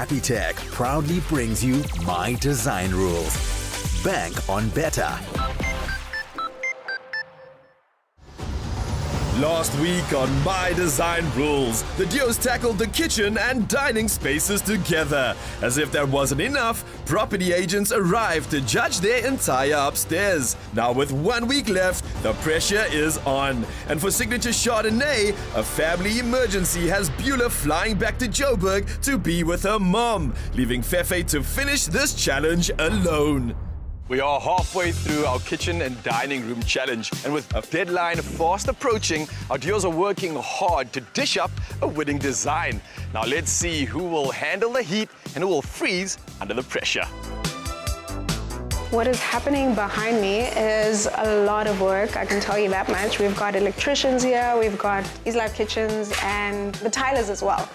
Capitec proudly brings you My Design Rules. Bank on better. Last week on My Design Rules, the duos tackled the kitchen and dining spaces together. As if that wasn't enough, property agents arrived to judge their entire upstairs. Now with 1 week left, the pressure is on. And for Signature Chardonnay, a family emergency has Beulah flying back to Joburg to be with her mom, leaving Fefe to finish this challenge alone. We are halfway through our kitchen and dining room challenge, and with a deadline fast approaching, our duos are working hard to dish up a winning design. Now let's see who will handle the heat and who will freeze under the pressure. What is happening behind me is a lot of work, I can tell you that much. We've got electricians here, we've got Islam Kitchens and the tilers as well.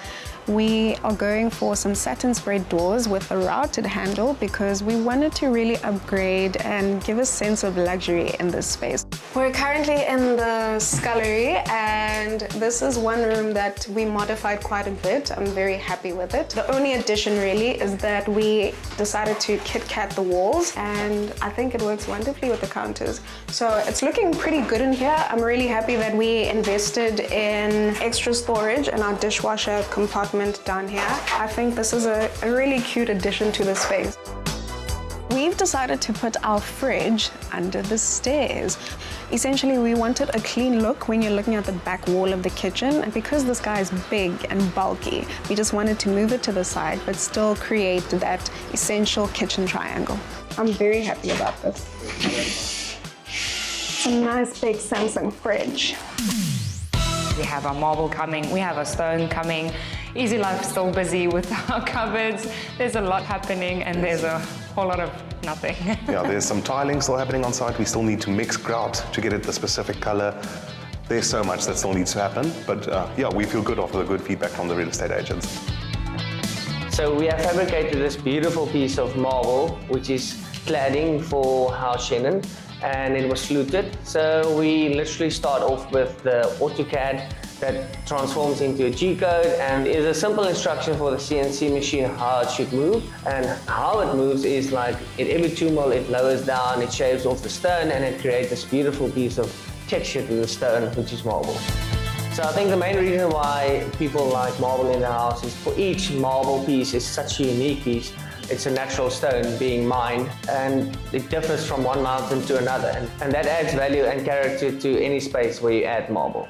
We are going for some satin sprayed doors with a routed handle because we wanted to really upgrade and give a sense of luxury in this space. We're currently in the scullery, and this is one room that we modified quite a bit. I'm very happy with it. The only addition really is that we decided to Kit-Kat the walls, and I think it works wonderfully with the counters. So it's looking pretty good in here. I'm really happy that we invested in extra storage in our dishwasher compartment down here. I think this is a really cute addition to the space. We've decided to put our fridge under the stairs. Essentially, we wanted a clean look when you're looking at the back wall of the kitchen, and because this guy is big and bulky, we just wanted to move it to the side but still create that essential kitchen triangle. I'm very happy about this. It's a nice big Samsung fridge. We have our marble coming, we have our stone coming. Easy Life's still busy with our cupboards. There's a lot happening and there's a whole lot of nothing. Yeah, there's some tiling still happening on site. We still need to mix grout to get it the specific color. There's so much that still needs to happen, but yeah, we feel good after the good feedback from the real estate agents. So we have fabricated this beautiful piece of marble, which is cladding for House Shannon, and it was fluted. So we literally start off with the AutoCAD that transforms into a G-code, and is a simple instruction for the CNC machine how it should move. And how it moves is like, at every 2 mil it lowers down, it shaves off the stone, and it creates this beautiful piece of texture to the stone, which is marble. So I think the main reason why people like marble in the house is for each marble piece is such a unique piece. It's a natural stone being mined, and it differs from one mountain to another, and that adds value and character to any space where you add marble.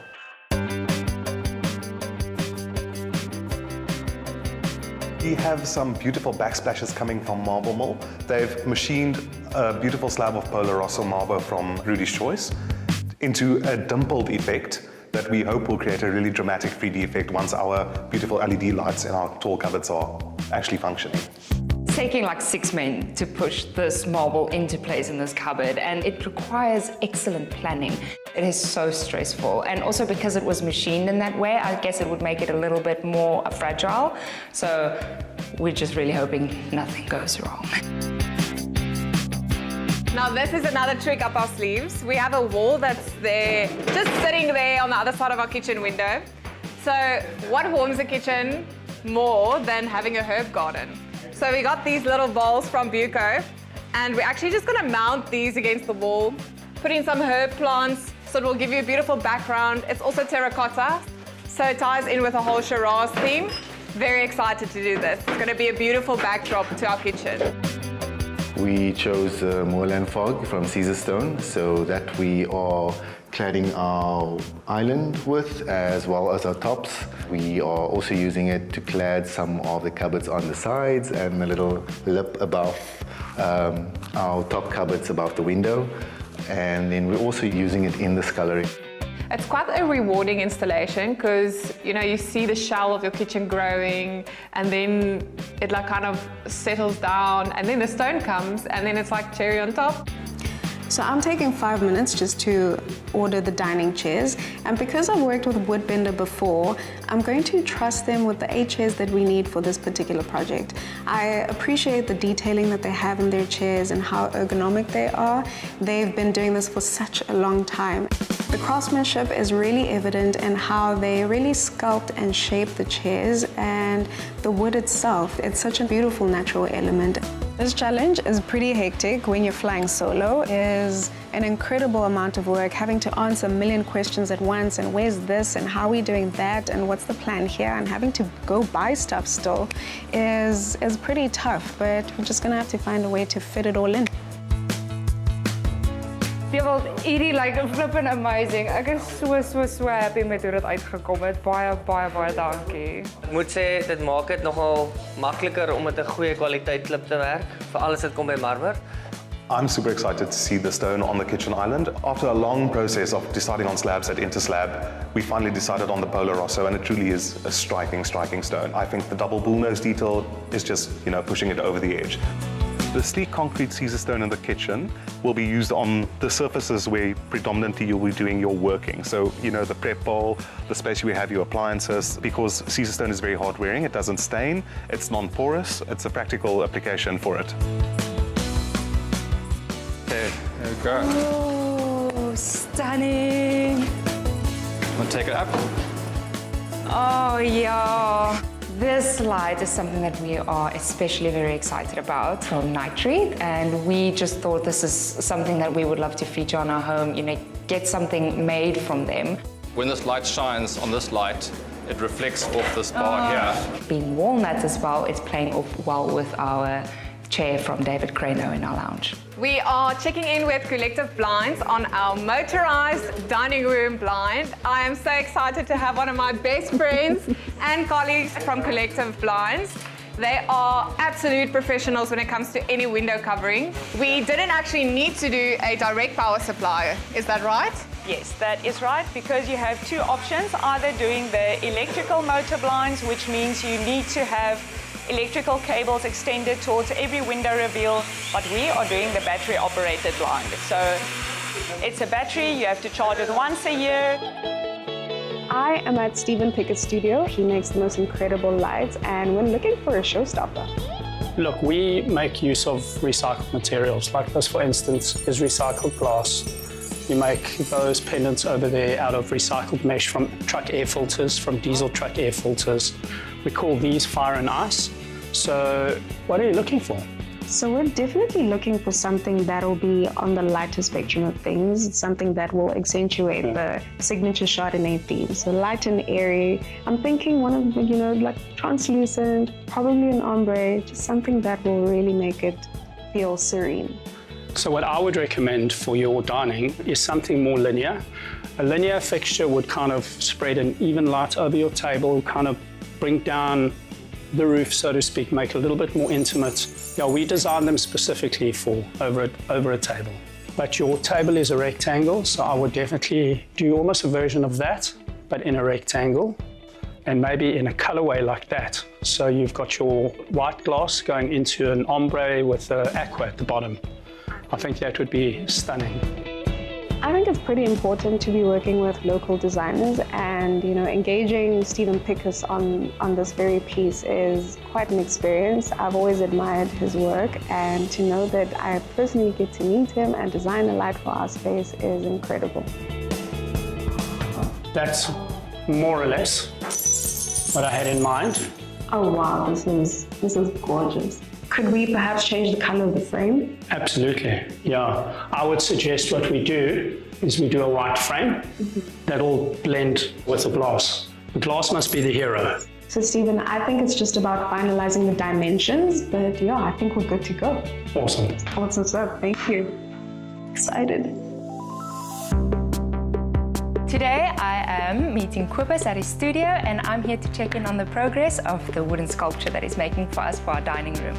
We have some beautiful backsplashes coming from Marble Mill. They've machined a beautiful slab of Polar Rosso marble from Rudy's Choice into a dimpled effect that we hope will create a really dramatic 3D effect once our beautiful LED lights in our tall cupboards are actually functioning. Taking like 6 men to push this marble into place in this cupboard, and it requires excellent planning. It is so stressful, and also because it was machined in that way, I guess it would make it a little bit more fragile. So we're just really hoping nothing goes wrong. Now this is another trick up our sleeves. We have a wall that's there, just sitting there on the other side of our kitchen window. So what warms the kitchen more than having a herb garden? So we got these little bowls from Buco, and we're actually just gonna mount these against the wall, put in some herb plants, so it will give you a beautiful background. It's also terracotta, so it ties in with the whole Shiraz theme. Very excited to do this. It's gonna be a beautiful backdrop to our kitchen. We chose moorland fog from Caesarstone, so that we are cladding our island with, as well as our tops. We are also using it to clad some of the cupboards on the sides and a little lip above our top cupboards above the window. And then we're also using it in the scullery. It's quite a rewarding installation because, you know, you see the shell of your kitchen growing, and then it like kind of settles down, and then the stone comes, and then it's like cherry on top. So I'm taking 5 minutes just to order the dining chairs, and because I've worked with Woodbender before, I'm going to trust them with the 8 chairs that we need for this particular project. I appreciate the detailing that they have in their chairs and how ergonomic they are. They've been doing this for such a long time. The The craftsmanship is really evident in how they really sculpt and shape the chairs and the wood itself. It's such a beautiful natural element. This challenge is pretty hectic when you're flying solo. It is an incredible amount of work, having to answer a million questions at once, and where's this, and how are we doing that, and what's the plan here, and having to go buy stuff still is pretty tough, but we're just gonna have to find a way to fit it all in. Well, hierdie lyk flippin' amazing. Ek is so happy met hoe dit uitgekom het. Baie dankie. Ek moet sê dit maak dit nogal makliker om met 'n goeie kwaliteit klip te werk, veral as dit kom by marmer. I'm super excited to see the stone on the kitchen island. After a long process of deciding on slabs at Interslab, we finally decided on the Paarl Rosso, and it truly is a striking stone. I think the double bullnose detail is just, pushing it over the edge. The sleek concrete Caesar stone in the kitchen will be used on the surfaces where predominantly you'll be doing your working. So, the prep bowl, the space where you have your appliances, because Caesar stone is very hard wearing, it doesn't stain, it's non-porous, it's a practical application for it. Okay, there we go. Oh, stunning. Want to take it up? Oh, yeah. This light is something that we are especially very excited about from Nitrate, and we just thought this is something that we would love to feature on our home, get something made from them. When this light shines on this light, it reflects off this bar here. Being walnut as well, it's playing off well with our chair from David Crano in our lounge. We are checking in with Collective Blinds on our motorized dining room blind. I am so excited to have one of my best friends and colleagues from Collective Blinds. They are absolute professionals when it comes to any window covering. We didn't actually need to do a direct power supply, is that right? Yes, that is right, because you have two options, either doing the electrical motor blinds, which means you need to have electrical cables extended towards every window reveal, but we are doing the battery operated blind. So it's a battery, you have to charge it once a year. I am at Stephen Pickett's studio. He makes the most incredible lights, and we're looking for a showstopper. Look, we make use of recycled materials. Like this, for instance, is recycled glass. We make those pendants over there out of recycled mesh from truck air filters, from diesel truck air filters. We call these fire and ice. So what are you looking for? So we're definitely looking for something that'll be on the lighter spectrum of things, something that will accentuate the signature Chardonnay theme. So light and airy. I'm thinking one of, like translucent, probably an ombre, just something that will really make it feel serene. So what I would recommend for your dining is something more linear. A linear fixture would kind of spread an even light over your table, kind of bring down the roof, so to speak, make it a little bit more intimate. Yeah, we designed them specifically for over a table. But your table is a rectangle, so I would definitely do almost a version of that, but in a rectangle, and maybe in a colorway like that. So you've got your white glass going into an ombre with aqua at the bottom. I think that would be stunning. I think it's pretty important to be working with local designers, and engaging Stephen Pickett on this very piece is quite an experience. I've always admired his work, and to know that I personally get to meet him and design a light for our space is incredible. That's more or less what I had in mind. Oh wow, this is gorgeous. Could we perhaps change the color of the frame? Absolutely, yeah. I would suggest what we do is we do a white frame that'll blend with the glass. The glass must be the hero. So Stephen, I think it's just about finalizing the dimensions, but yeah, I think we're good to go. Awesome. Awesome stuff, thank you. Excited. Today I am meeting Kobus at his studio, and I'm here to check in on the progress of the wooden sculpture that he's making for us for our dining room.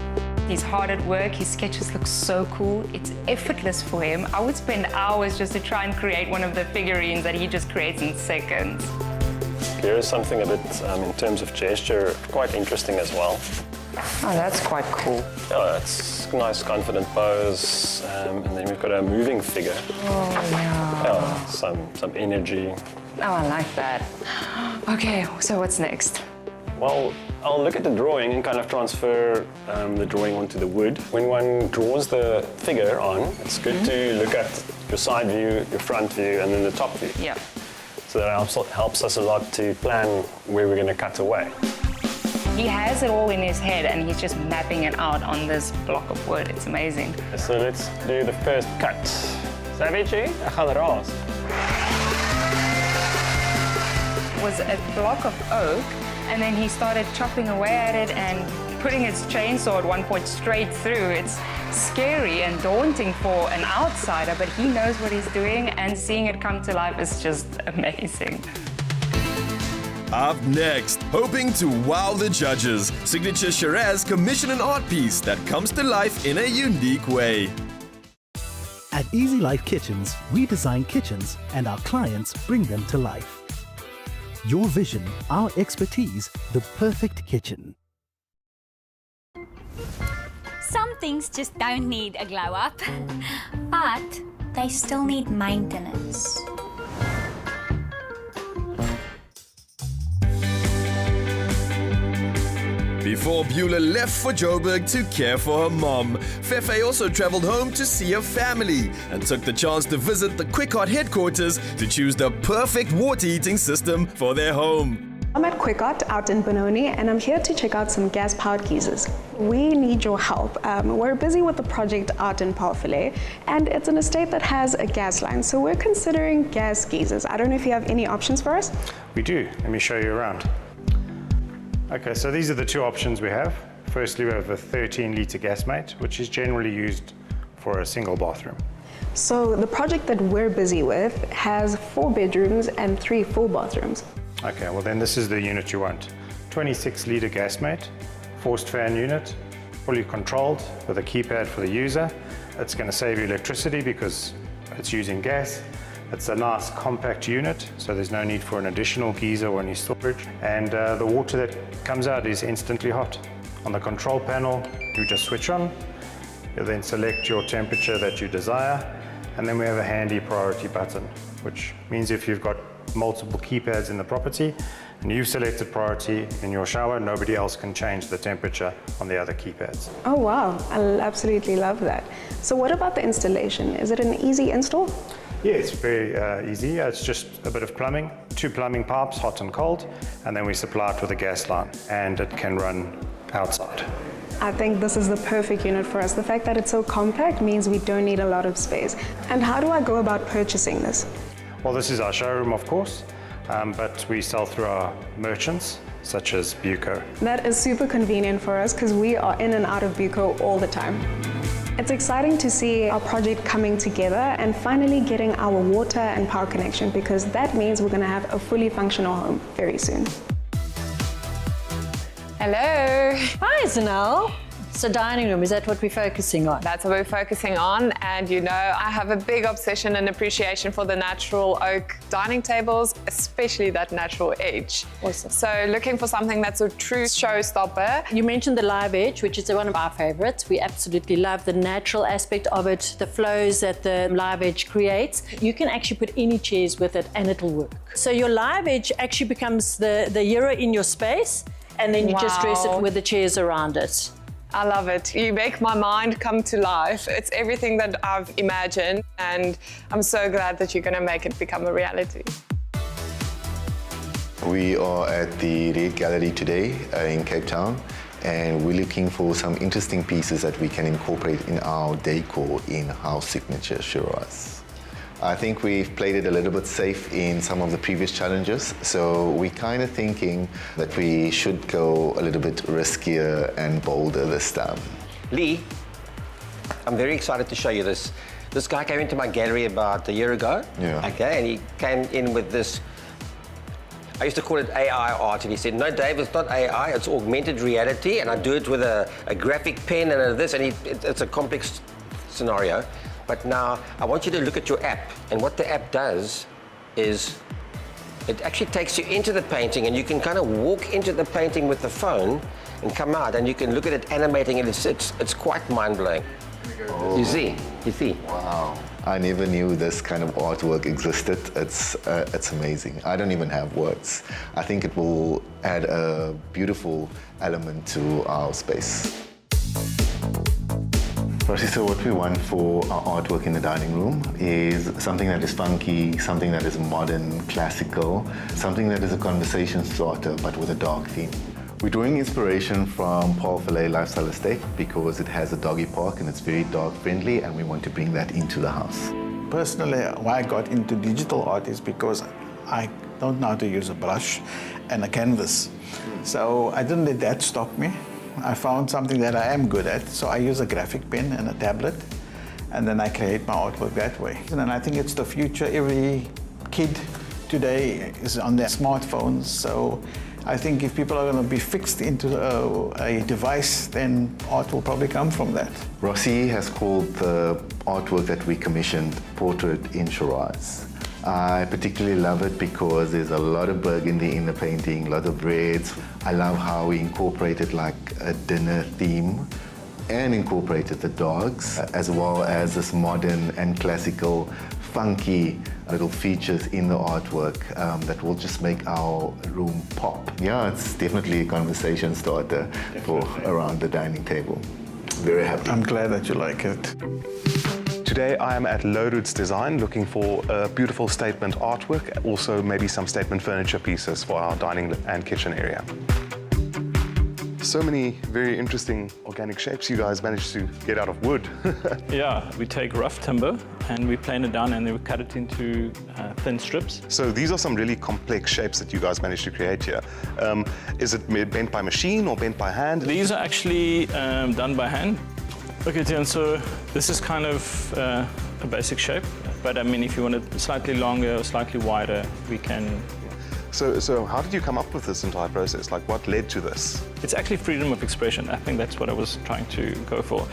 He's hard at work, his sketches look so cool, it's effortless for him. I would spend hours just to try and create one of the figurines that he just creates in seconds. There is something a bit, in terms of gesture, quite interesting as well. Oh, that's quite cool. Yeah, it's a nice, confident pose, and then we've got a moving figure. Oh, yeah. Yeah, some energy. Oh, I like that. Okay, so what's next? Well, I'll look at the drawing and kind of transfer the drawing onto the wood. When one draws the figure on, it's good to look at your side view, your front view, and then the top view. Yeah. So that helps us a lot to plan where we're going to cut away. He has it all in his head and he's just mapping it out on this block of wood. It's amazing. So let's do the first cut. Savage, I ga raas. It was a block of oak, and then he started chopping away at it and putting his chainsaw at one point straight through. It's scary and daunting for an outsider, but he knows what he's doing, and seeing it come to life is just amazing. Up next, hoping to wow the judges, Signature Shiraz commission an art piece that comes to life in a unique way. At Easy Life Kitchens, we design kitchens and our clients bring them to life. Your vision, our expertise, the perfect kitchen. Some things just don't need a glow up, but they still need maintenance. Before Beulah left for Joburg to care for her mom, Fefe also traveled home to see her family and took the chance to visit the QuickHot headquarters to choose the perfect water heating system for their home. I'm at QuickHot out in Benoni, and I'm here to check out some gas-powered geysers. We need your help. We're busy with the project out in Paarl Valleij, and it's an estate that has a gas line, so we're considering gas geysers. I don't know if you have any options for us? We do. Let me show you around. Okay, so these are the two options we have. Firstly, we have a 13-litre gas mate, which is generally used for a single bathroom. So the project that we're busy with has 4 bedrooms and 3 full bathrooms. Okay, well then this is the unit you want. 26-litre gas mate, forced fan unit, fully controlled with a keypad for the user. It's going to save you electricity because it's using gas. It's a nice compact unit, so there's no need for an additional geyser or any storage. And the water that comes out is instantly hot. On the control panel, you just switch on. You then select your temperature that you desire. And then we have a handy priority button, which means if you've got multiple keypads in the property and you've selected priority in your shower, nobody else can change the temperature on the other keypads. Oh wow, I absolutely love that. So what about the installation? Is it an easy install? Yeah, it's very easy. It's just a bit of plumbing, 2 plumbing pipes, hot and cold, and then we supply it with a gas line, and it can run outside. I think this is the perfect unit for us. The fact that it's so compact means we don't need a lot of space. And how do I go about purchasing this? Well, this is our showroom, of course, but we sell through our merchants, such as Buco. That is super convenient for us because we are in and out of Buco all the time. It's exciting to see our project coming together and finally getting our water and power connection, because that means we're going to have a fully functional home very soon. Hello. Hi, Zanelle. So dining room, is that what we're focusing on? That's what we're focusing on, and you know, I have a big obsession and appreciation for the natural oak dining tables, especially that natural edge. Awesome. So looking for something that's a true showstopper. You mentioned the live edge, which is one of our favorites. We absolutely love the natural aspect of it, the flows that the live edge creates. You can actually put any chairs with it and it'll work. So your live edge actually becomes the hero in your space, and then you just dress it with the chairs around it. I love it. You make my mind come to life. It's everything that I've imagined, and I'm so glad that you're going to make it become a reality. We are at the Red Gallery today in Cape Town, and we're looking for some interesting pieces that we can incorporate in our decor in-house signature Shiraz. I think we've played it a little bit safe in some of the previous challenges, so we're kind of thinking that we should go a little bit riskier and bolder this time. Lee, I'm very excited to show you this. This guy came into my gallery about a year ago. Yeah. Okay, and he came in with this, I used to call it AI art, and he said, no, Dave, it's not AI, it's augmented reality, and I do it with a graphic pen and this, and it's a complex scenario. But now I want you to look at your app, and what the app does is it actually takes you into the painting, and you can kind of walk into the painting with the phone and come out, and you can look at it animating, and it's quite mind-blowing. You see? Wow. I never knew this kind of artwork existed. It's amazing. I don't even have words. I think it will add a beautiful element to our space. So what we want for our artwork in the dining room is something that is funky, something that is modern, classical, something that is a conversation starter but with a dark theme. We're drawing inspiration from Paarl Valleij Lifestyle Estate because it has a doggy park and it's very dog friendly, and we want to bring that into the house. Personally, why I got into digital art is because I don't know how to use a brush and a canvas. So I didn't let that stop me. I found something that I am good at, so I use a graphic pen and a tablet, and then I create my artwork that way. And I think it's the future. Every kid today is on their smartphones, so I think if people are going to be fixed into a device, then art will probably come from that. Rossi has called the artwork that we commissioned Portrait in Shiraz. I particularly love it because there's a lot of burgundy in the painting, a lot of reds. I love how we incorporated like a dinner theme and incorporated the dogs, as well as this modern and classical, funky little features in the artwork that will just make our room pop. Yeah, it's definitely a conversation starter for around the dining table. Very happy. I'm glad that you like it. Today I am at Low Roots Design looking for a beautiful statement artwork, also maybe some statement furniture pieces for our dining and kitchen area. So many very interesting organic shapes you guys managed to get out of wood. Yeah, we take rough timber and we plane it down and then we cut it into thin strips. So these are some really complex shapes that you guys managed to create here. Is it bent by machine or bent by hand? These are actually done by hand. Okay, Tian, so this is kind of a basic shape, but I mean, if you want it slightly longer or slightly wider, we can. So how did you come up with this entire process? Like, what led to this? It's actually freedom of expression. I think that's what I was trying to go for.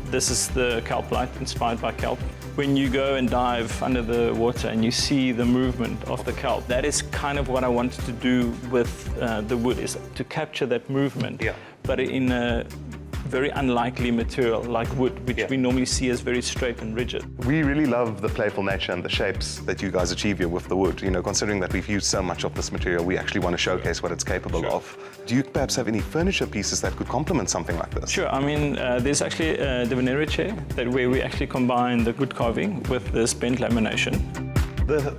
This is the kelp light, inspired by kelp. When you go and dive under the water and you see the movement of the kelp, that is kind of what I wanted to do with the wood, is to capture that movement, but in a very unlikely material like wood, which we normally see as very straight and rigid. We really love the playful nature and the shapes that you guys achieve here with the wood. You know, considering that we've used so much of this material, we actually want to showcase what it's capable of. Do you perhaps have any furniture pieces that could complement something like this? Sure. I mean, there's actually a Devaneri chair where we actually combine the wood carving with this bent lamination. The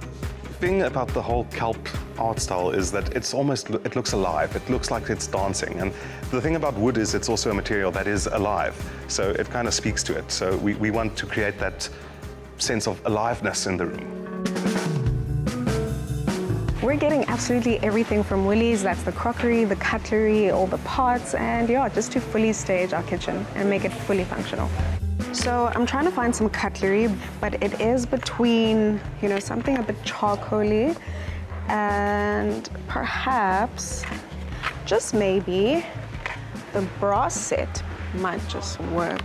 thing about the whole kelp art style is that it looks alive. It looks like it's dancing. And the thing about wood is it's also a material that is alive. So it kind of speaks to it. So we want to create that sense of aliveness in the room. We're getting absolutely everything from Woolies. That's the crockery, the cutlery, all the pots, and yeah, just to fully stage our kitchen and make it fully functional. So I'm trying to find some cutlery, but it is between, you know, something a bit charcoaly and perhaps, just maybe, the brass set might just work,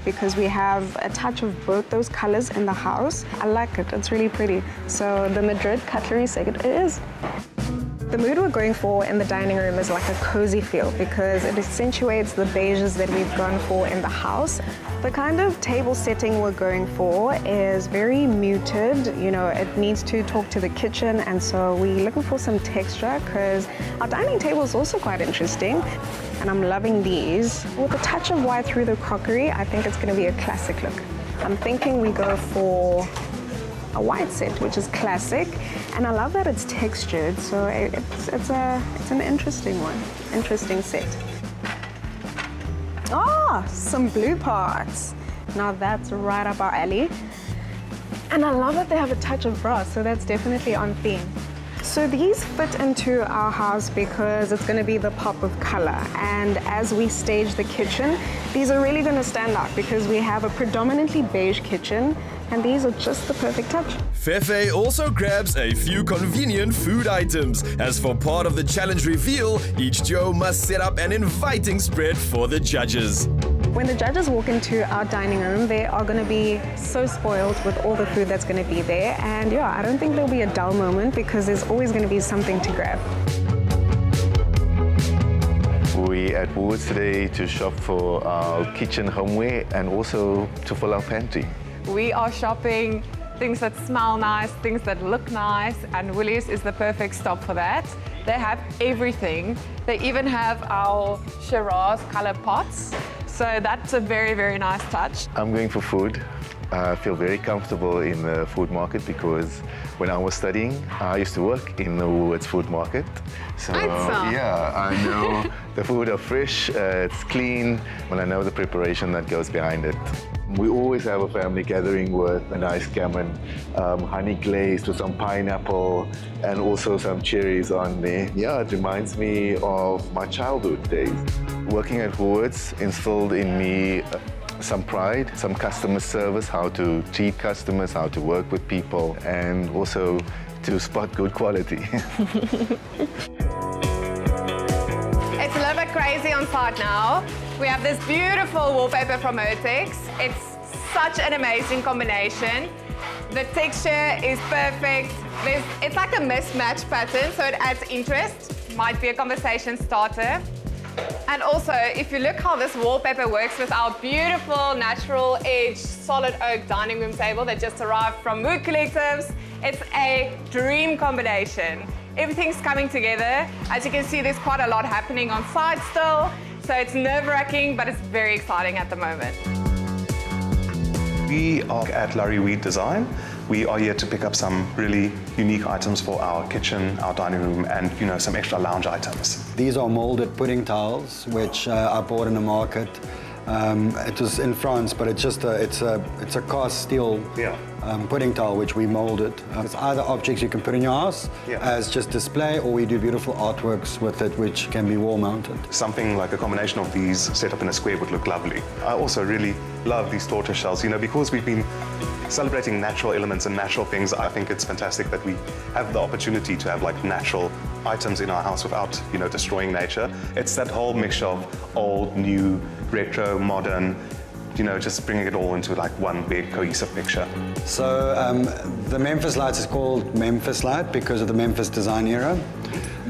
because we have a touch of both those colors in the house. I like it, it's really pretty. So the Madrid cutlery set it is. The mood we're going for in the dining room is like a cozy feel, because it accentuates the beiges that we've gone for in the house. The kind of table setting we're going for is very muted. You know, it needs to talk to the kitchen, and so we're looking for some texture because our dining table is also quite interesting. And I'm loving these. With a touch of white through the crockery, I think it's going to be a classic look. I'm thinking we go for a white set, which is classic, and I love that it's textured, so it's an interesting one, interesting set. Ah, some blue parts. Now that's right up our alley. And I love that they have a touch of brass, so that's definitely on theme. So these fit into our house because it's going to be the pop of color, and as we stage the kitchen, these are really going to stand out because we have a predominantly beige kitchen, and these are just the perfect touch. Fefe also grabs a few convenient food items. As for part of the challenge reveal, each Joe must set up an inviting spread for the judges. When the judges walk into our dining room, they are going to be so spoiled with all the food that's going to be there. And yeah, I don't think there'll be a dull moment because there's always going to be something to grab. We're at Woolworths today to shop for our kitchen homeware and also to fill our pantry. We are shopping things that smell nice, things that look nice, and Woolies is the perfect stop for that. They have everything. They even have our Shiraz color pots. So that's a very, very nice touch. I'm going for food. I feel very comfortable in the food market because when I was studying, I used to work in the Woolworths food market. So yeah, I know the food are fresh, it's clean, and I know the preparation that goes behind it. We always have a family gathering with a nice gammon, honey glazed with some pineapple and also some cherries on there. Yeah, it reminds me of my childhood days. Working at Woolworths instilled in me some pride, some customer service, how to treat customers, how to work with people, and also to spot good quality. It's a little bit crazy on site now. We have this beautiful wallpaper from Urtex. It's such an amazing combination. The texture is perfect. It's like a mismatch pattern, so it adds interest. Might be a conversation starter. And also, if you look how this wallpaper works with our beautiful natural edge solid oak dining room table that just arrived from Mood Collectives, it's a dream combination. Everything's coming together. As you can see, there's quite a lot happening on site still, so it's nerve-wracking, but it's very exciting at the moment. We are at Larry Weed Design. We are here to pick up some really unique items for our kitchen, our dining room, and some extra lounge items. These are molded pudding tiles, which I bought in the market. It was in France, but it's a cast steel pudding tile which we molded. It's either objects you can put in your house as just display, or we do beautiful artworks with it which can be wall mounted. Something like a combination of these set up in a square would look lovely. I also really love these tortoise shells, because we've been celebrating natural elements and natural things. I think it's fantastic that we have the opportunity to have like natural items in our house without, destroying nature. It's that whole mixture of old, new, retro, modern, just bringing it all into like one big cohesive picture. So the Memphis lights is called Memphis Light because of the Memphis design era.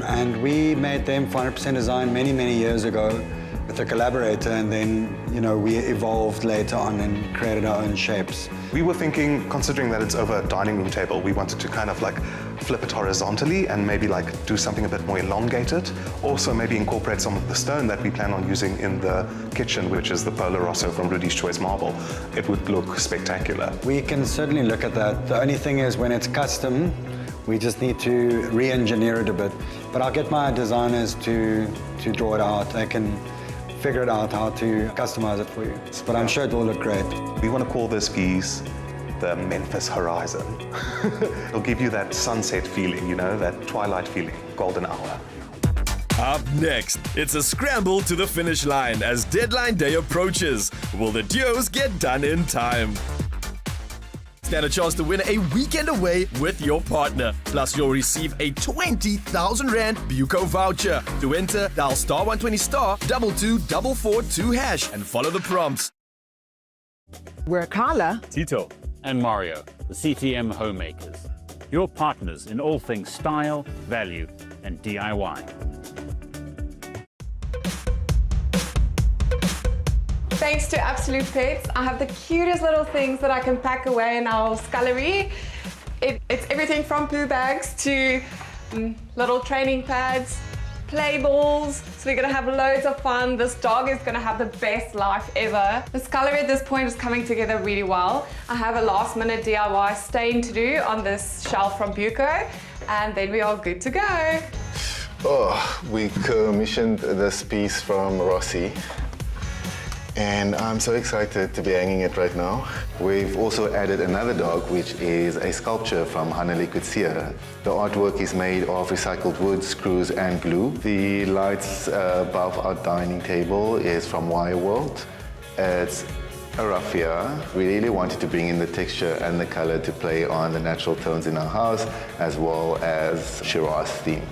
And we made them 100% design many, many years ago with a collaborator, and then, we evolved later on and created our own shapes. We were thinking, considering that it's over a dining room table, we wanted to kind of like flip it horizontally and maybe like do something a bit more elongated. Also maybe incorporate some of the stone that we plan on using in the kitchen, which is the Paarl Rosso from Rudy's Choice marble. It would look spectacular. We can certainly look at that. The only thing is when it's custom, we just need to re-engineer it a bit. But I'll get my designers to draw it out. They can figure it out how to customize it for you. But I'm sure it will look great. We want to call this piece the Memphis Horizon. It'll give you that sunset feeling, that twilight feeling, golden hour. Up next, it's a scramble to the finish line as deadline day approaches. Will the duos get done in time? Stand a chance to win a weekend away with your partner. Plus, you'll receive a 20,000 Rand Buco voucher. To enter, dial *120 *22442# and follow the prompts. We're Carla, Tito, and Mario, the CTM homemakers. Your partners in all things style, value, and DIY. Thanks to Absolute Pets, I have the cutest little things that I can pack away in our scullery. It's everything from poo bags to little training pads, play balls. So we're gonna have loads of fun. This dog is gonna have the best life ever. The scullery at this point is coming together really well. I have a last minute DIY stain to do on this shelf from Buco, and then we are good to go. Oh, we commissioned this piece from Rossi. And I'm so excited to be hanging it right now. We've also added another dog, which is a sculpture from Hanneli Kutsia. The artwork is made of recycled wood, screws, and glue. The lights above our dining table is from Wire World. It's a raffia. We really wanted to bring in the texture and the color to play on the natural tones in our house, as well as Shiraz theme.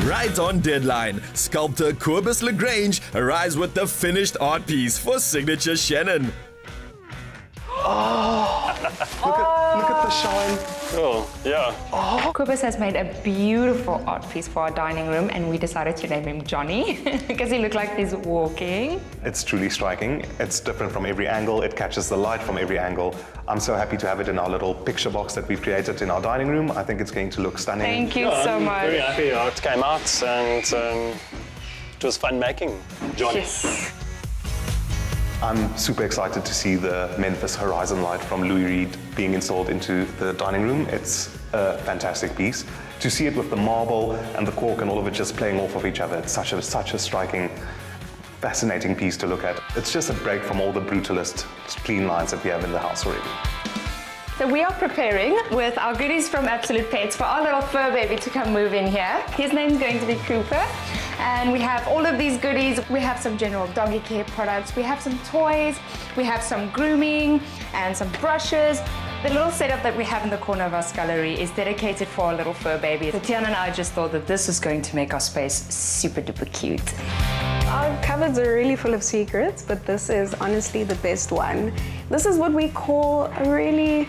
Right on deadline, sculptor Cobus Lagrange arrives with the finished art piece for signature Shannon. Oh, look at the shine. Cool, yeah. Kobus has made a beautiful art piece for our dining room, and we decided to name him Johnny because he looked like he's walking. It's truly striking. It's different from every angle. It catches the light from every angle. I'm so happy to have it in our little picture box that we've created in our dining room. I think it's going to look stunning. Thank you so I'm much. very happy how it came out, and it was fun making, Johnny. Yes. I'm super excited to see the Memphis Horizon light from Louis Reed being installed into the dining room. It's a fantastic piece. To see it with the marble and the cork and all of it just playing off of each other, it's such a striking, fascinating piece to look at. It's just a break from all the brutalist clean lines that we have in the house already. So we are preparing with our goodies from Absolute Pets for our little fur baby to come move in here. His name's going to be Cooper. And we have all of these goodies. We have some general doggy care products. We have some toys. We have some grooming and some brushes. The little setup that we have in the corner of our scullery is dedicated for our little fur baby. Tiana and I just thought that this is going to make our space super duper cute. Our cupboards are really full of secrets, but this is honestly the best one. This is what we call a really,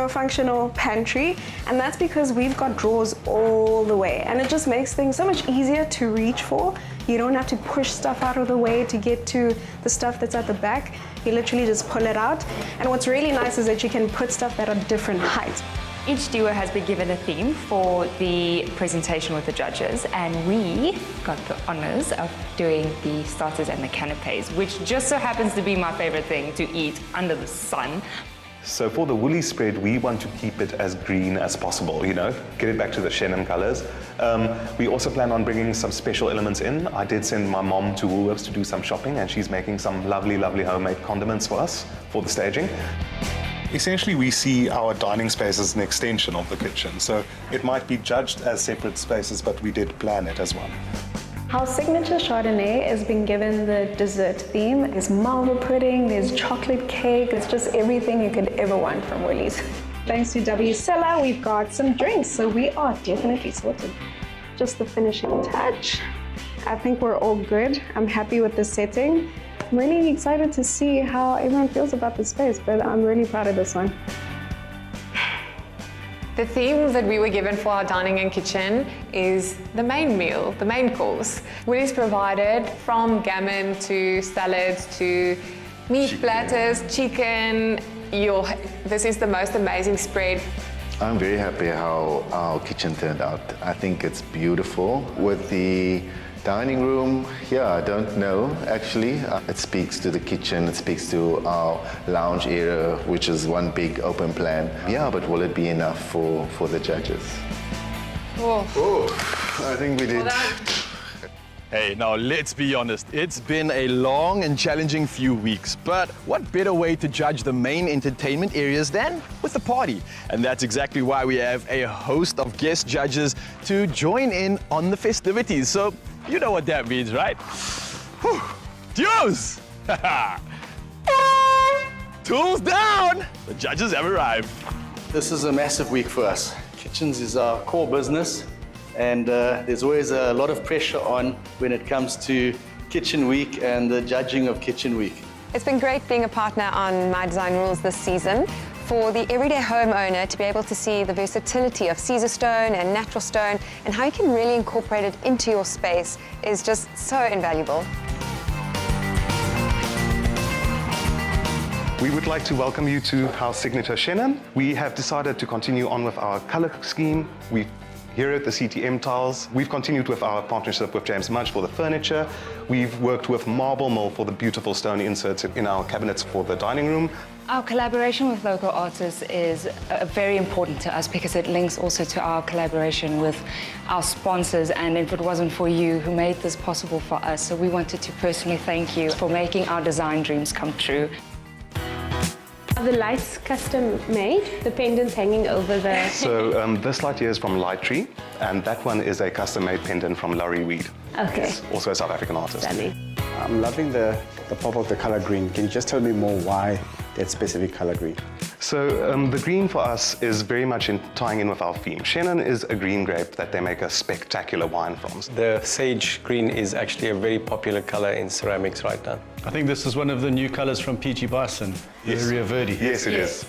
functional pantry, and that's because we've got drawers all the way, and it just makes things so much easier to reach for. You don't have to push stuff out of the way to get to the stuff that's at the back. You literally just pull it out, and what's really nice is that you can put stuff that are different heights. Each duo has been given a theme for the presentation with the judges, and we got the honors of doing the starters and the canapes, which just so happens to be my favorite thing to eat under the sun. So for the woolly spread, we want to keep it as green as possible, get it back to the Shannon colors. We also plan on bringing some special elements in. I did send my mom to Woolworths to do some shopping, and she's making some lovely, lovely homemade condiments for us for the staging. Essentially, we see our dining space as an extension of the kitchen, so it might be judged as separate spaces, but we did plan it as one. Our signature Chardonnay has been given the dessert theme. There's marble pudding, there's chocolate cake, it's just everything you could ever want from Woolies. Thanks to W Cellar, we've got some drinks, so we are definitely sorted. Just the finishing touch. I think we're all good. I'm happy with the setting. I'm really excited to see how everyone feels about the space, but I'm really proud of this one. The theme that we were given for our dining and kitchen is the main meal, the main course. Woolies provided from gammon to salads to meat platters, chicken. This is the most amazing spread. I'm very happy how our kitchen turned out. I think it's beautiful. With the dining room, I don't know actually. It speaks to the kitchen, it speaks to our lounge area, which is one big open plan. But will it be enough for the judges? I think we did. Hey, now let's be honest, it's been a long and challenging few weeks, but what better way to judge the main entertainment areas than with a party? And that's exactly why we have a host of guest judges to join in on the festivities. So, you know what that means, right? Whew. Duos! Tools down! The judges have arrived. This is a massive week for us. Kitchens is our core business, and there's always a lot of pressure on when it comes to Kitchen Week and the judging of Kitchen Week. It's been great being a partner on My Design Rules this season. For the everyday homeowner to be able to see the versatility of Caesar stone and natural stone and how you can really incorporate it into your space is just so invaluable. We would like to welcome you to our signature Shannon. We have decided to continue on with our color scheme. Here at the CTM Tiles, we've continued with our partnership with James Mudge for the furniture. We've worked with Marble Mill for the beautiful stone inserts in our cabinets for the dining room. Our collaboration with local artists is very important to us because it links also to our collaboration with our sponsors, and if it wasn't for you who made this possible for us, so we wanted to personally thank you for making our design dreams come true. Are the lights custom made? The pendants hanging over the... So this light here is from Light Tree, and that one is a custom-made pendant from Laurie Weed. Okay. Yes, also a South African artist. I'm loving the pop of the color green. Can you just tell me more why that specific color green? So the green for us is very much tying in with our theme. Shannon is a green grape that they make a spectacular wine from. The sage green is actually a very popular color in ceramics right now. I think this is one of the new colors from PG Bison, the Area Verde. Yes, it is.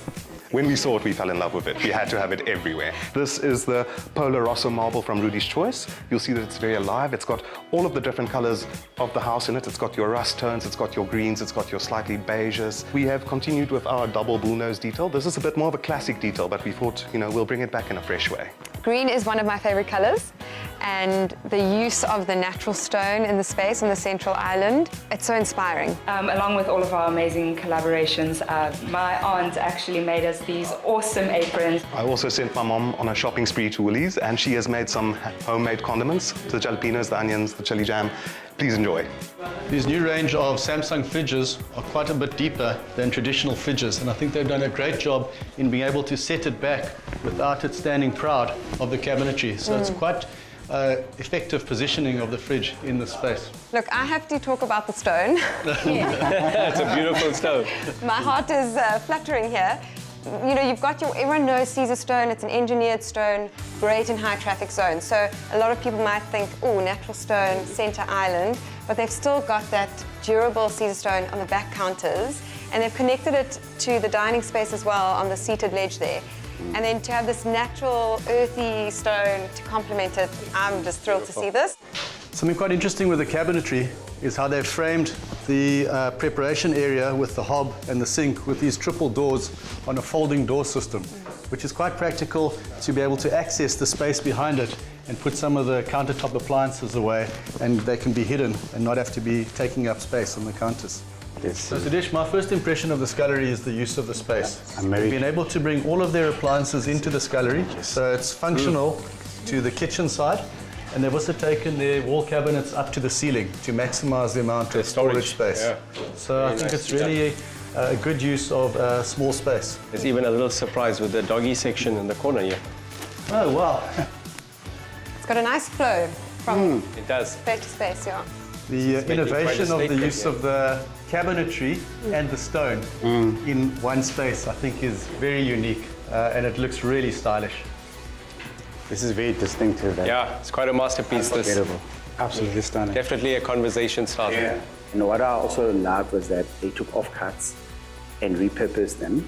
When we saw it, we fell in love with it. We had to have it everywhere. This is the Paarl Rosso marble from Rudy's Choice. You'll see that it's very alive. It's got all of the different colors of the house in it. It's got your rust tones, it's got your greens, it's got your slightly beiges. We have continued with our double bullnose detail. This is a bit more of a classic detail, but we thought, we'll bring it back in a fresh way. Green is one of my favorite colors, and the use of the natural stone in the space on the central island, it's so inspiring. Along with all of our amazing collaborations, my aunt actually made us these awesome aprons. I also sent my mom on a shopping spree to Woolies, and she has made some homemade condiments, the jalapenos, the onions, the chili jam. Please enjoy. These new range of Samsung fridges are quite a bit deeper than traditional fridges, and I think they've done a great job in being able to set it back without it standing proud of the cabinetry. So it's quite effective positioning of the fridge in the space. Look, I have to talk about the stone. It's a beautiful stone. My heart is fluttering here. You've got everyone knows Caesar stone, it's an engineered stone, great in high traffic zones. So a lot of people might think, oh, natural stone, center island, but they've still got that durable Caesar stone on the back counters, and they've connected it to the dining space as well on the seated ledge there. And then to have this natural, earthy stone to complement it, I'm just thrilled to see this. Something quite interesting with the cabinetry is how they've framed the preparation area with the hob and the sink with these triple doors on a folding door system, which is quite practical to be able to access the space behind it and put some of the countertop appliances away, and they can be hidden and not have to be taking up space on the counters. So Sudesh, my first impression of the scullery is the use of the space. They've been able to bring all of their appliances into the scullery, so it's functional to the kitchen side. And they've also taken their wall cabinets up to the ceiling to maximize the amount of storage space. Yeah. So I think it's really a good use of small space. There's even a little surprise with the doggy section in the corner here. Oh, wow. It's got a nice flow from It does. space to space, yeah. The innovation of the use of the cabinetry and the stone in one space, I think, is very unique, and it looks really stylish. This is very distinctive. Yeah, it's quite a masterpiece. Unforgettable. Absolutely stunning. Definitely a conversation starter. Yeah. And what I also loved was that they took offcuts and repurposed them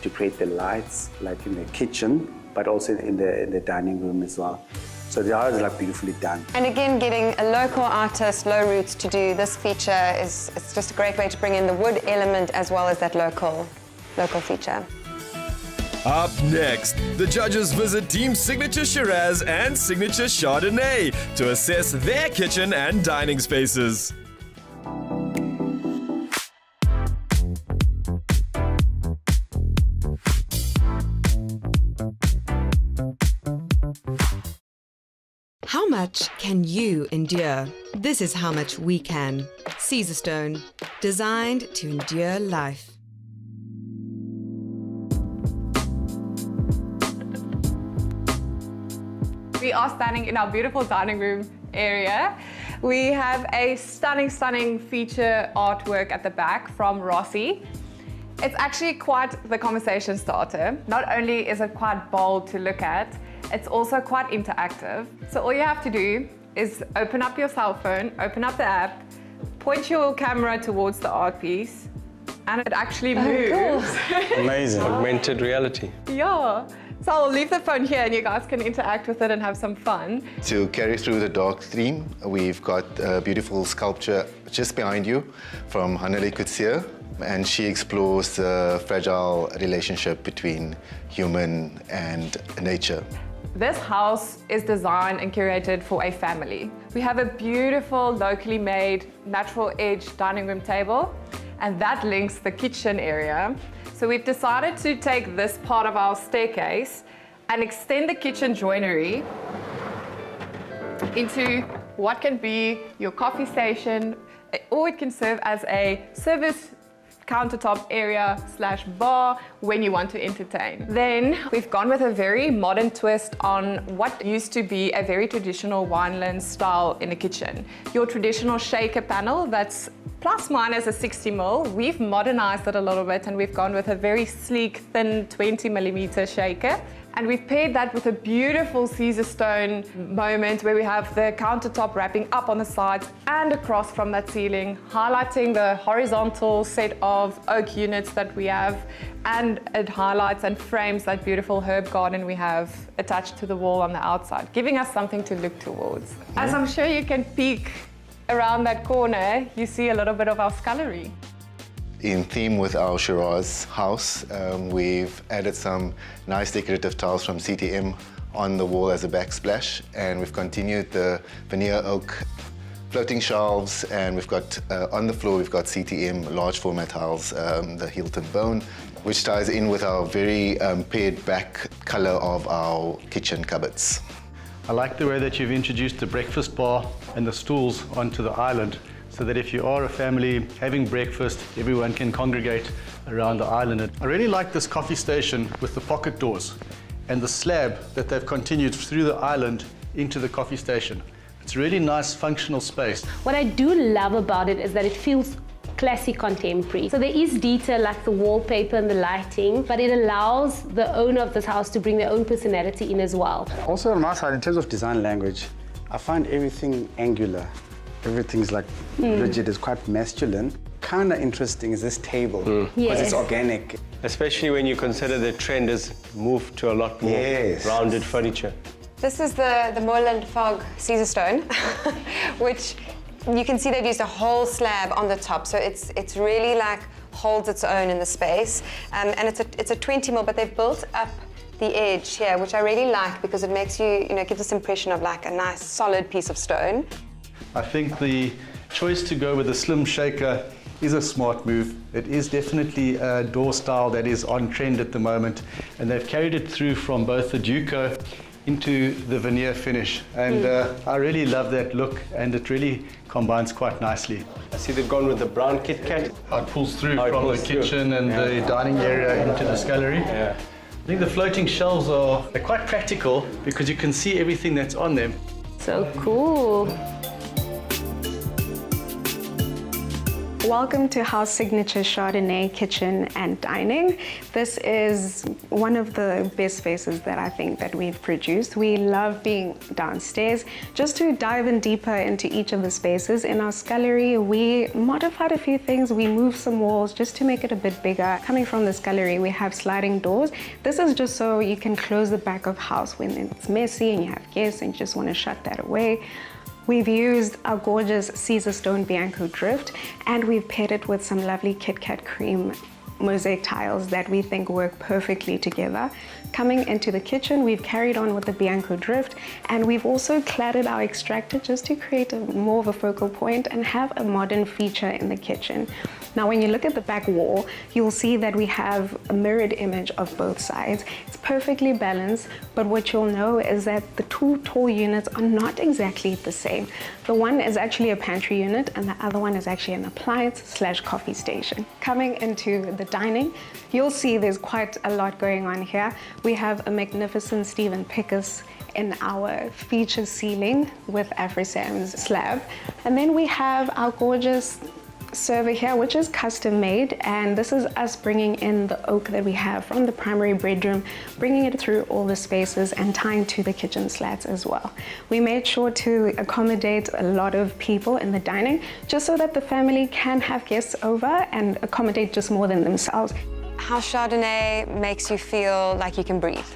to create the lights, like in the kitchen, but also in the dining room as well. So the art is like beautifully done. And again, getting a local artist, Low Roots, to do this feature it's just a great way to bring in the wood element as well as that local feature. Up next, the judges visit Team Signature Shiraz and Signature Chardonnay to assess their kitchen and dining spaces. How much can you endure? This is how much we can. Caesar Stone, designed to endure life. We are standing in our beautiful dining room area. We have a stunning feature artwork at the back from Rossi. It's actually quite the conversation starter. Not only is it quite bold to look at, it's also quite interactive. So all you have to do is open up your cell phone, open up the app, point your camera towards the art piece, and it actually moves. Cool. Amazing. Augmented reality. Yeah. So I'll leave the phone here and you guys can interact with it and have some fun. To carry through the dark theme, we've got a beautiful sculpture just behind you from Hannele Coetzee, and she explores the fragile relationship between human and nature. This house is designed and curated for a family. We have a beautiful, locally made, natural edge dining room table, and that links the kitchen area. So we've decided to take this part of our staircase and extend the kitchen joinery into what can be your coffee station, or it can serve as a service countertop area / bar when you want to entertain. Then we've gone with a very modern twist on what used to be a very traditional wineland style in the kitchen. Your traditional shaker panel that's plus minus a 60mm, we've modernized it a little bit and we've gone with a very sleek, thin 20mm shaker And we've paired that with a beautiful Caesar stone moment where we have the countertop wrapping up on the sides and across from that ceiling, highlighting the horizontal set of oak units that we have, and it highlights and frames that beautiful herb garden we have attached to the wall on the outside, giving us something to look towards. As I'm sure you can peek around that corner, you see a little bit of our scullery. In theme with our Shiraz house, we've added some nice decorative tiles from CTM on the wall as a backsplash, and we've continued the veneer oak floating shelves, and we've got on the floor we've got CTM large format tiles, the Hilton Bone, which ties in with our very pared back colour of our kitchen cupboards. I like the way that you've introduced the breakfast bar and the stools onto the island, so that if you are a family having breakfast, everyone can congregate around the island. I really like this coffee station with the pocket doors and the slab that they've continued through the island into the coffee station. It's a really nice functional space. What I do love about it is that it feels classic contemporary. So there is detail like the wallpaper and the lighting, but it allows the owner of this house to bring their own personality in as well. Also on my side, in terms of design language, I find everything angular. Everything's like rigid, it's quite masculine. Kind of interesting is this table, because it's organic. Especially when you consider the trend has moved to a lot more rounded furniture. This is the Moorland Fog Caesar stone, which you can see they've used a whole slab on the top, so it's really like holds its own in the space. And it's a 20 mil, but they've built up the edge here, which I really like because it makes you know, gives this impression of like a nice solid piece of stone. I think the choice to go with the slim shaker is a smart move. It is definitely a door style that is on trend at the moment, and they've carried it through from both the Duco into the veneer finish, and I really love that look, and it really combines quite nicely. I see they've gone with the brown Kit Kat. It pulls through from the kitchen and the dining area into the scullery. I think the floating shelves they're quite practical because you can see everything that's on them. So cool. Welcome to House Signature Chardonnay Kitchen and Dining. This is one of the best spaces that I think that we've produced. We love being downstairs. Just to dive in deeper into each of the spaces, in our scullery, we modified a few things. We moved some walls just to make it a bit bigger. Coming from the scullery, we have sliding doors. This is just so you can close the back of house when it's messy and you have guests and you just want to shut that away. We've used our gorgeous Caesar Stone Bianco Drift, and we've paired it with some lovely Kit Kat cream mosaic tiles that we think work perfectly together. Coming into the kitchen, we've carried on with the Bianco Drift, and we've also cladded our extractor just to create more of a focal point and have a modern feature in the kitchen. Now, when you look at the back wall, you'll see that we have a mirrored image of both sides. It's perfectly balanced, but what you'll know is that the two tall units are not exactly the same. The one is actually a pantry unit, and the other one is actually an appliance/coffee station. Coming into the dining, you'll see there's quite a lot going on here. We have a magnificent Stephen Pickus in our feature ceiling with Afro-Sam's slab. And then we have our gorgeous server here, which is custom made, and this is us bringing in the oak that we have from the primary bedroom, bringing it through all the spaces and tying to the kitchen slats as well. We made sure to accommodate a lot of people in the dining, just so that the family can have guests over and accommodate just more than themselves. House Chardonnay makes you feel like you can breathe.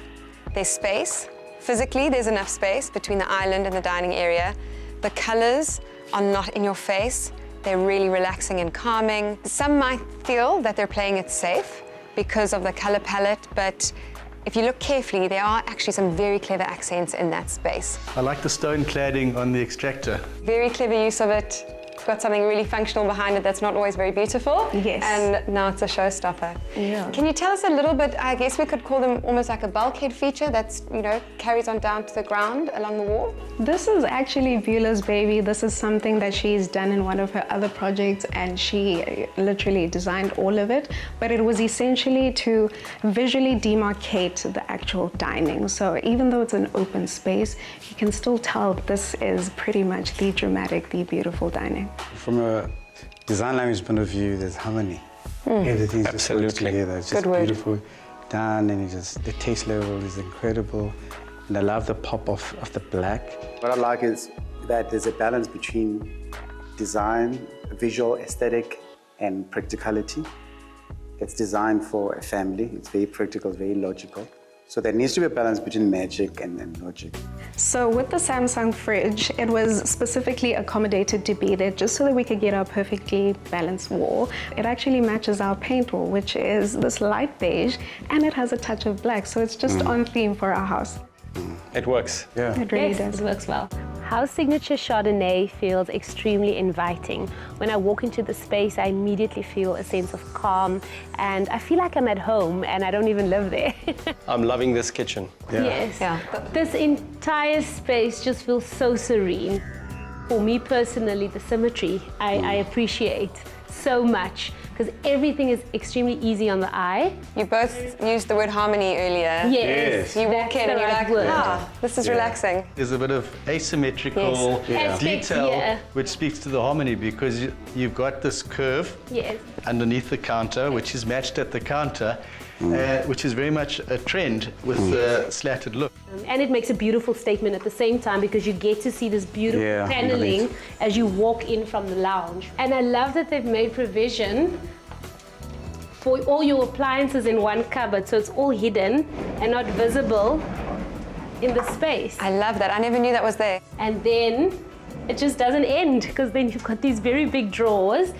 There's space. Physically, there's enough space between the island and the dining area. The colors are not in your face. They're really relaxing and calming. Some might feel that they're playing it safe because of the color palette, but if you look carefully, there are actually some very clever accents in that space. I like the stone cladding on the extractor. Very clever use of it. It's got something really functional behind it that's not always very beautiful. Yes. And now it's a showstopper. Yeah. Can you tell us a little bit, I guess we could call them almost like a bulkhead feature that's, you know, carries on down to the ground along the wall? This is actually Beulah's baby. This is something that she's done in one of her other projects, and she literally designed all of it. But it was essentially to visually demarcate the actual dining. So even though it's an open space, you can still tell this is pretty much the dramatic, the beautiful dining. From a design language point of view, there's harmony. Everything's just works together. It's just beautiful. done, and the taste level is incredible. And I love the pop of the black. What I like is that there's a balance between design, visual, aesthetic, and practicality. It's designed for a family. It's very practical, very logical. So there needs to be a balance between magic and logic. So with the Samsung fridge, it was specifically accommodated to be there just so that we could get our perfectly balanced wall. It actually matches our paint wall, which is this light beige, and it has a touch of black. So it's just on theme for our house. It works. Yeah. It really Yes, does. it works well. House Signature Chardonnay feels extremely inviting. When I walk into the space, I immediately feel a sense of calm, and I feel like I'm at home and I don't even live there. I'm loving this kitchen. Yes. This entire space just feels so serene. For me personally, the symmetry I appreciate so much, because everything is extremely easy on the eye. You both used the word harmony earlier. Yes. You walk in and you're like, this is relaxing. There's a bit of asymmetrical Yes. detail Yeah. which speaks to the harmony, because you've got this curve Yes. underneath the counter, which is matched at the counter, which is very much a trend with the slatted look. And it makes a beautiful statement at the same time, because you get to see this beautiful paneling as you walk in from the lounge. And I love that they've made provision for all your appliances in one cupboard, so it's all hidden and not visible in the space. I love that. I never knew that was there. And then it just doesn't end, because then you've got these very big drawers,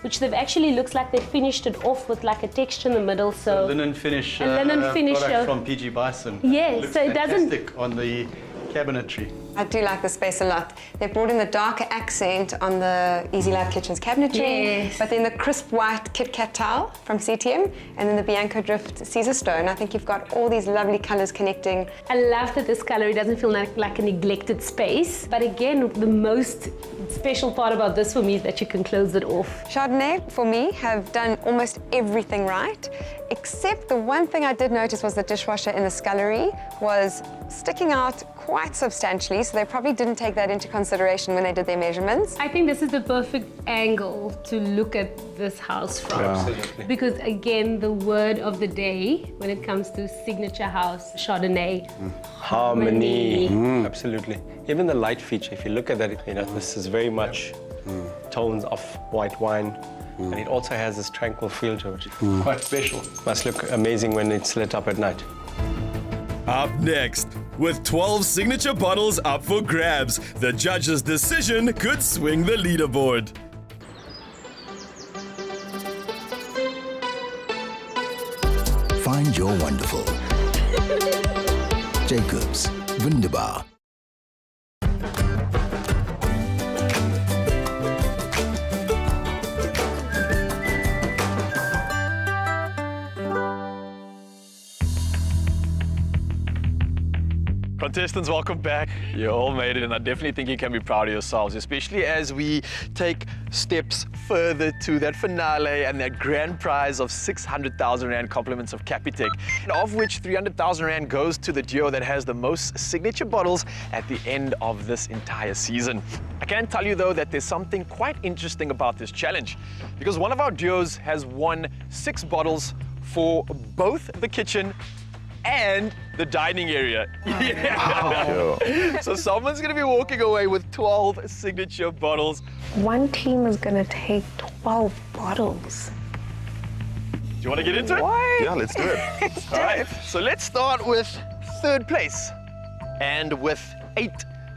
which they've actually looks like they finished it off with like a texture in the middle. So Linen finish, a linen finish product from PG Bison. Yes, Looks so it doesn't- fantastic on the cabinetry. I do like the space a lot. They brought in the darker accent on the Easy Life Kitchen's cabinetry, Yes. but then the crisp white Kit Kat tile from CTM, and then the Bianco Drift Caesar Stone. I think you've got all these lovely colors connecting. I love that this gallery doesn't feel like a neglected space. But again, the most special part about this for me is that you can close it off. Chardonnay, for me, have done almost everything right, except the one thing I did notice was the dishwasher in the scullery was sticking out quite substantially, so they probably didn't take that into consideration when they did their measurements. I think this is the perfect angle to look at this house from. Absolutely. Because again, the word of the day when it comes to Signature House Chardonnay. Harmony. Absolutely. Even the light feature, if you look at that, this is very much tones of white wine. And it also has this tranquil feel to it. Quite special. Must look amazing when it's lit up at night. Up next, with 12 signature bottles up for grabs, the judge's decision could swing the leaderboard. Find your wonderful. Jacobs, wunderbar. Contestants, welcome back. You all made it, and I definitely think you can be proud of yourselves, especially as we take steps further to that finale and that grand prize of 600,000 Rand compliments of Capitec, of which 300,000 Rand goes to the duo that has the most signature bottles at the end of this entire season. I can tell you though that there's something quite interesting about this challenge, because one of our duos has won 6 bottles for both the kitchen and the dining area. Yeah. So someone's gonna be walking away with 12 signature bottles. One team is gonna take 12 bottles. Do you wanna get into it? What? Yeah, let's do it. All right, so let's start with third place. And with 8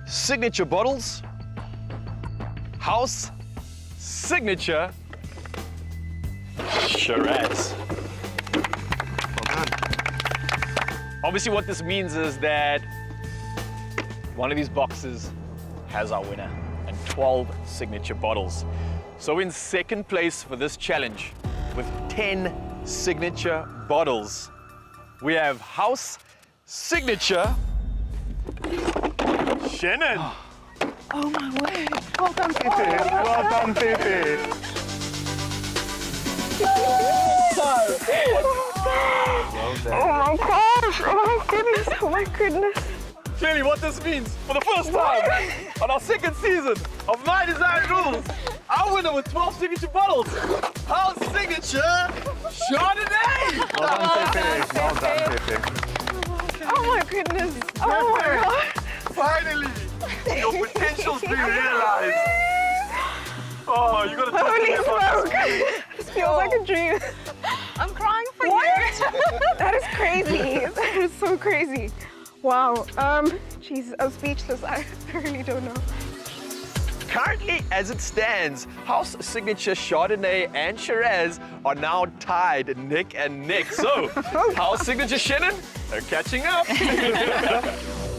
signature bottles, House Signature Shiraz. Obviously what this means is that one of these boxes has our winner and 12 signature bottles. So in second place for this challenge with 10 signature bottles, we have House Signature Shannon. Oh my word. Well done, Titi. Well done, Titi. Oh my gosh! Oh my goodness! Oh my goodness! Clearly what this means, for the first time on our second season of My Design Rules, our winner with 12 signature bottles, House Signature Chardonnay! Well done, Pepe. Well done, Pepe. Oh my goodness. Oh my god. Finally! Your potential's been realized. Oh, you gotta talk to me about this. This feels like a dream. I'm crying for you. That is crazy. That is so crazy. Wow. Jeez, I'm speechless. I really don't know. Currently, as it stands, House Signature Chardonnay and Shiraz are now tied neck and neck. So, House Signature Shannon, they're catching up.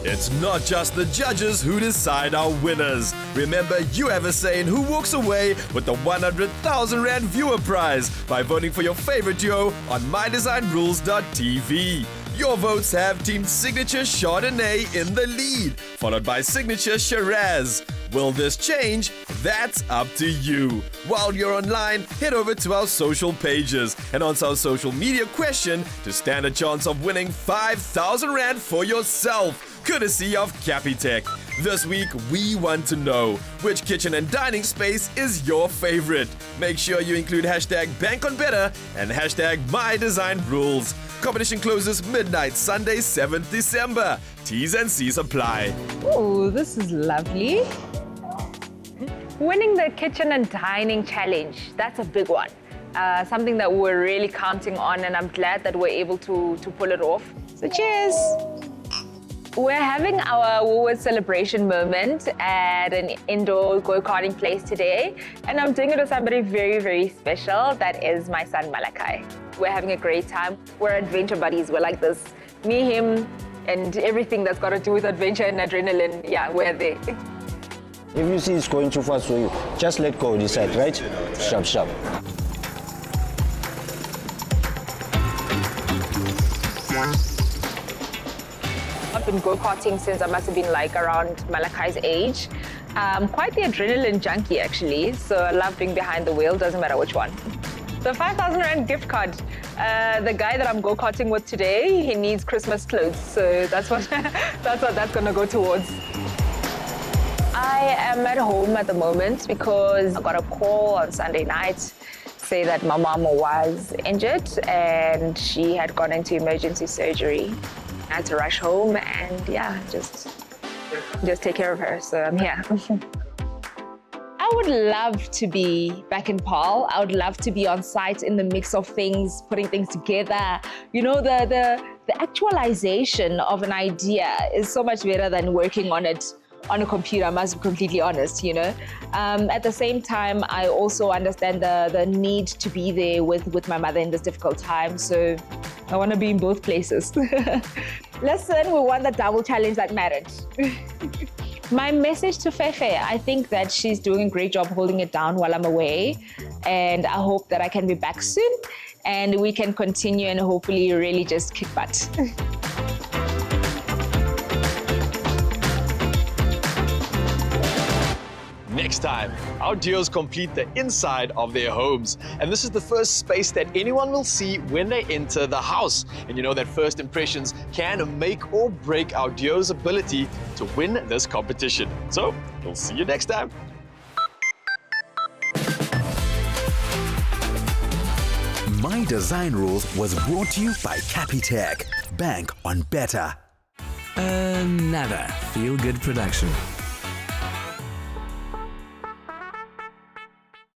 It's not just the judges who decide our winners. Remember, you have a say in who walks away with the 100,000 Rand viewer prize by voting for your favorite duo on mydesignrules.tv. Your votes have Team Signature Chardonnay in the lead, followed by Signature Shiraz. Will this change? That's up to you. While you're online, head over to our social pages and answer our social media question to stand a chance of winning 5,000 Rand for yourself, courtesy of Capitec. This week, we want to know which kitchen and dining space is your favorite. Make sure you include hashtag #BankOnBetter and hashtag #MyDesignRules. Competition closes midnight, Sunday, 7th December. T's and C's apply. Ooh, this is lovely. Winning the kitchen and dining challenge, that's a big one. Something that we're really counting on, and I'm glad that we're able to pull it off. So cheers. We're having our Woolworths celebration moment at an indoor go-karting place today, and I'm doing it with somebody very, very special. That is my son, Malachi. We're having a great time. We're adventure buddies. We're like this. Me, him, and everything that's got to do with adventure and adrenaline. Yeah, we're there. If you see it's going too fast for you, just let go, decide, right? Sharp, sharp. I've been go-karting since I must have been like around Malachi's age. Quite the adrenaline junkie actually, so I love being behind the wheel, doesn't matter which one. The 5,000 Rand gift card. The guy that I'm go-karting with today, he needs Christmas clothes, so that's what that's gonna go towards. I am at home at the moment because I got a call on Sunday night say that my mom was injured and she had gone into emergency surgery. I had to rush home and yeah, just take care of her. So I'm here. I would love to be back in Paarl. I would love to be on site in the mix of things, putting things together. You know, the actualization of an idea is so much better than working on it on a computer, I must be completely honest, you know. At the same time, I also understand the need to be there with my mother in this difficult time, so I want to be in both places. Listen, we won the double challenge that mattered. My message to Fefe, I think that she's doing a great job holding it down while I'm away, and I hope that I can be back soon and we can continue and hopefully really just kick butt. Next time, our duos complete the inside of their homes. And this is the first space that anyone will see when they enter the house. And you know that first impressions can make or break our duo's ability to win this competition. So, we'll see you next time. My Design Rules was brought to you by Capitec. Bank on better. Another feel-good production.